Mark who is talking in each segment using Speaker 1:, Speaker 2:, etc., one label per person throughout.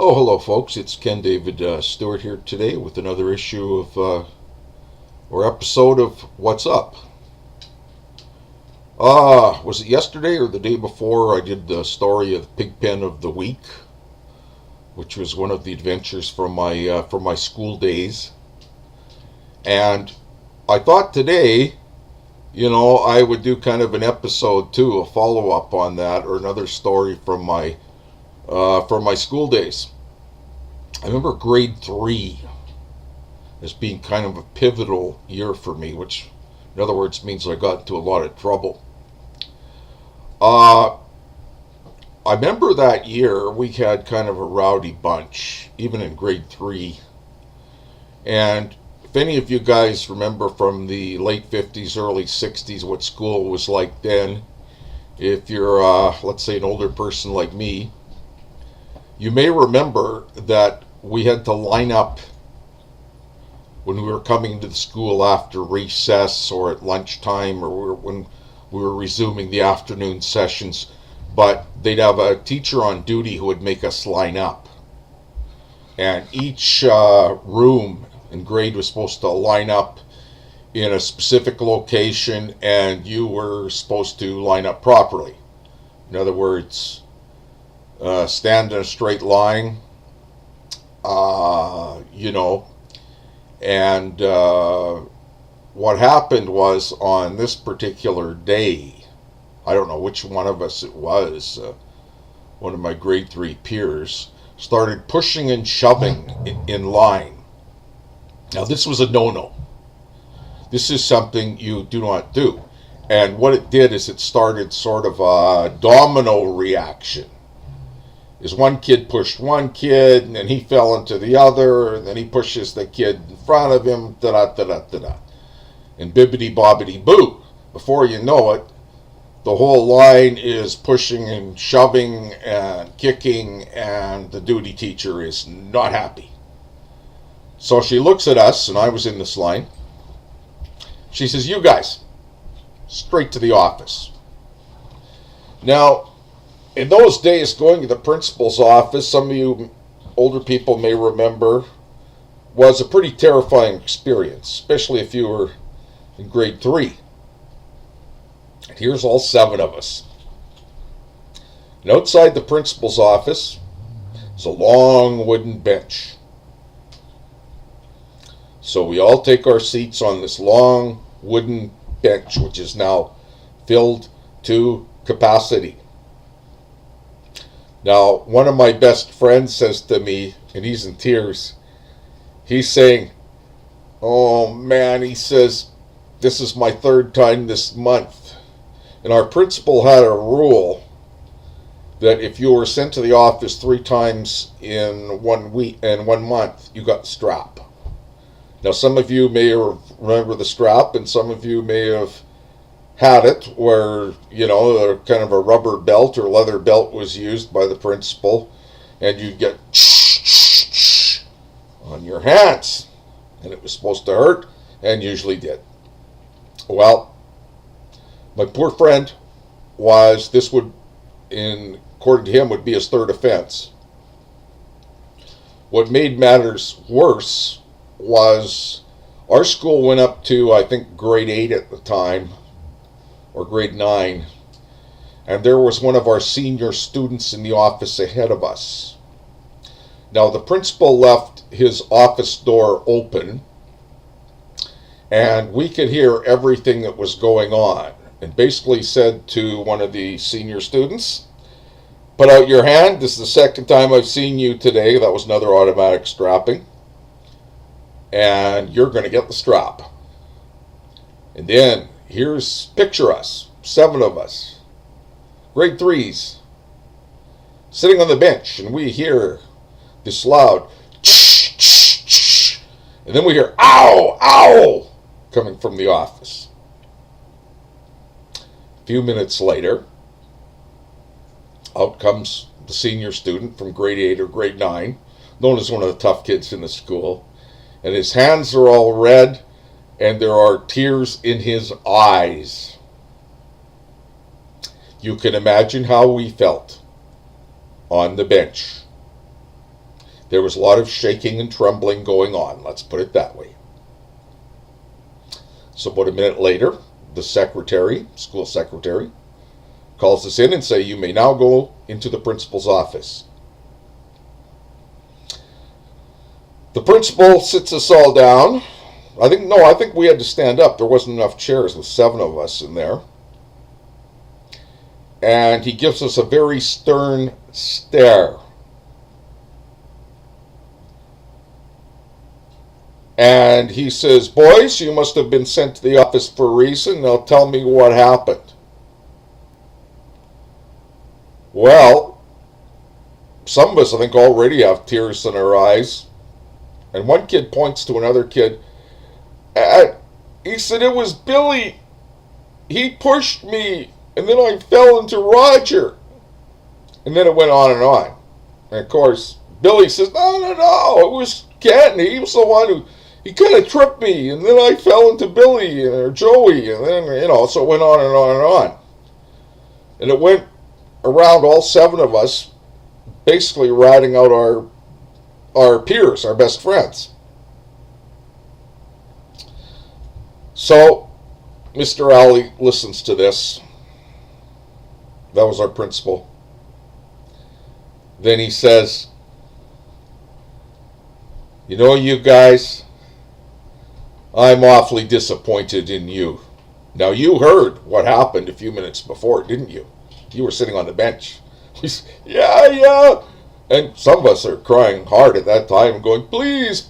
Speaker 1: Oh, hello, folks. It's Ken David Stewart here today with another issue of or episode of What's Up. Was it yesterday or the day before I did the story of Pigpen of the Week, which was one of the adventures from my school days, and I thought today, I would do kind of an episode too, a follow up on that, or another story from my school days. I remember grade 3 as being kind of a pivotal year for me, which, in other words, means I got into a lot of trouble. Uh, I remember that year we had kind of a rowdy bunch, even in grade 3. And if any of you guys remember from the late 50s, early 60s, what school was like then, if you're, let's say, an older person like me, you may remember that we had to line up when we were coming to the school after recess or at lunchtime or when we were resuming the afternoon sessions. But they'd have a teacher on duty who would make us line up. And each room and grade was supposed to line up in a specific location, and you were supposed to line up properly. In other words, stand in a straight line, and what happened was on this particular day, I don't know which one of us it was, one of my grade 3 peers started pushing and shoving in line. Now, this was a no-no. This is something you do not do. And what it did is it started sort of a domino reaction. Is one kid pushed one kid, and then he fell into the other, and then he pushes the kid in front of him, da-da-da-da-da-da. And bibbidi-bobbidi-boo. Before you know it, the whole line is pushing and shoving and kicking, and the duty teacher is not happy. So she looks at us, and I was in this line. She says, "You guys, straight to the office." Now, in those days, going to the principal's office, some of you older people may remember, was a pretty terrifying experience, especially if you were in grade 3. And here's all 7 of us. And outside the principal's office is a long wooden bench. So we all take our seats on this long wooden bench, which is now filled to capacity. Now, one of my best friends says to me, and he's in tears, he's saying, "Oh man," he says, "this is my 3rd time this month." And our principal had a rule that if you were sent to the office 3 times in 1 week and 1 month, you got the strap. Now, some of you may remember the strap, and some of you may have had it where, kind of a rubber belt or leather belt was used by the principal, and you'd get on your hands, and it was supposed to hurt, and usually did. Well, my poor friend according to him, would be his 3rd offense. What made matters worse was our school went up to, I think, grade 8 at the time, or grade 9, and there was one of our senior students in the office ahead of us. Now, the principal left his office door open, and we could hear everything that was going on, and basically said to one of the senior students, "Put out your hand. This is the 2nd time I've seen you today." That was another automatic strapping. "And you're going to get the strap." And then picture us, 7 of us, grade 3s, sitting on the bench, and we hear this loud and then we hear "ow, ow" coming from the office. A few minutes later, out comes the senior student from grade 8 or grade 9, known as one of the tough kids in the school, and his hands are all red, and there are tears in his eyes. You can imagine how we felt on the bench. There was a lot of shaking and trembling going on, let's put it that way. So about a minute later, the secretary, school secretary, calls us in and say, you may now go into the principal's office. The principal sits us all down. I think we had to stand up. There wasn't enough chairs with 7 of us in there. And he gives us a very stern stare. And he says, boys, you must have been sent to the office for a reason. Now tell me what happened. Well, some of us, I think, already have tears in our eyes. And one kid points to another kid. He said, it was Billy. He pushed me, and then I fell into Roger. And then it went on and on. And of course, Billy says, no, it was Ken. He was the one who, he kind of tripped me, and then I fell into Billy or Joey, and then, so it went on and on and on. And it went around all 7 of us, basically ratting out our peers, our best friends. So, Mr. Alley listens to this. That was our principal. Then he says, you guys, I'm awfully disappointed in you. Now, you heard what happened a few minutes before, didn't you? You were sitting on the bench. Yeah. And some of us are crying hard at that time and going, please,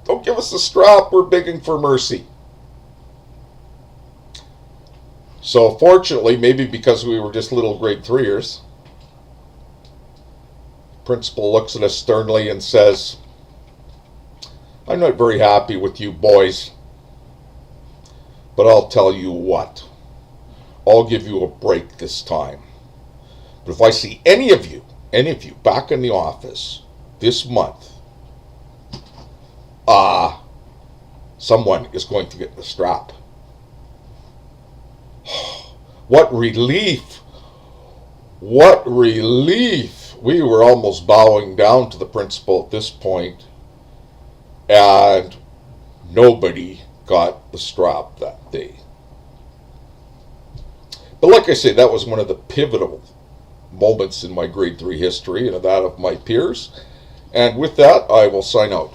Speaker 1: don't give us the strap. We're begging for mercy. So fortunately, maybe because we were just little grade 3ers, principal looks at us sternly and says, I'm not very happy with you boys, but I'll tell you what. I'll give you a break this time. But if I see any of you back in the office this month, someone is going to get the strap. What relief! What relief! We were almost bowing down to the principal at this point, and nobody got the strap that day. But like I say, that was one of the pivotal moments in my grade 3 history and that of my peers. And with that, I will sign out.